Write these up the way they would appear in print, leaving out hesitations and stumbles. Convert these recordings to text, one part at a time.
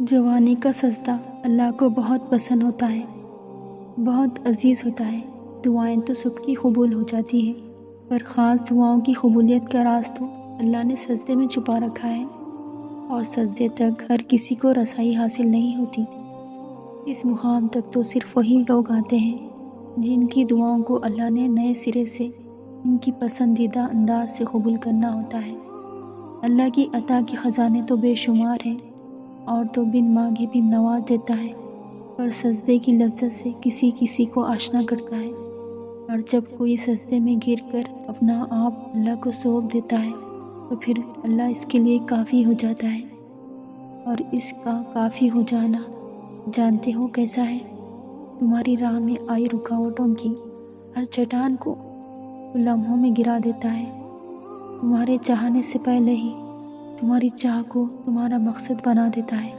جوانی کا سجدہ اللہ کو بہت پسند ہوتا ہے، بہت عزیز ہوتا ہے۔ دعائیں تو سب کی قبول ہو جاتی ہیں، پر خاص دعاؤں کی قبولیت کا راز تو اللہ نے سجدے میں چھپا رکھا ہے، اور سجدے تک ہر کسی کو رسائی حاصل نہیں ہوتی۔ اس مقام تک تو صرف وہی لوگ آتے ہیں جن کی دعاؤں کو اللہ نے نئے سرے سے ان کی پسندیدہ انداز سے قبول کرنا ہوتا ہے۔ اللہ کی عطا کے خزانے تو بے شمار ہیں، اور تو بن مانگے بھی نواز دیتا ہے، پر سجدے کی لذت سے کسی کسی کو آشنا کرتا ہے، اور جب کوئی سجدے میں گر کر اپنا آپ اللہ کو سونپ دیتا ہے تو پھر اللہ اس کے لیے کافی ہو جاتا ہے۔ اور اس کا کافی ہو جانا جانتے ہو کیسا ہے؟ تمہاری راہ میں آئی رکاوٹوں کی ہر چٹان کو لمحوں میں گرا دیتا ہے۔ تمہارے چاہنے سے پہلے ہی تمہاری چاہ کو تمہارا مقصد بنا دیتا ہے۔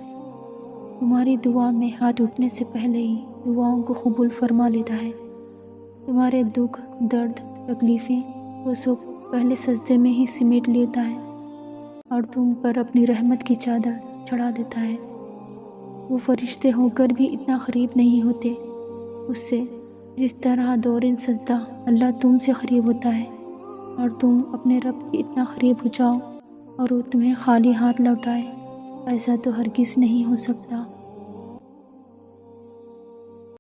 تمہاری دعا میں ہاتھ اٹھنے سے پہلے ہی دعاؤں کو قبول فرما لیتا ہے۔ تمہارے دکھ، درد، تکلیفیں وہ سب پہلے سجدے میں ہی سمیٹ لیتا ہے، اور تم پر اپنی رحمت کی چادر چڑھا دیتا ہے۔ وہ فرشتے ہو کر بھی اتنا قریب نہیں ہوتے اس سے جس طرح دورین سجدہ اللہ تم سے قریب ہوتا ہے، اور تم اپنے رب کے اتنا قریب ہو جاؤ اور وہ تمہیں خالی ہاتھ لوٹائے، ایسا تو ہرگز نہیں ہو سکتا۔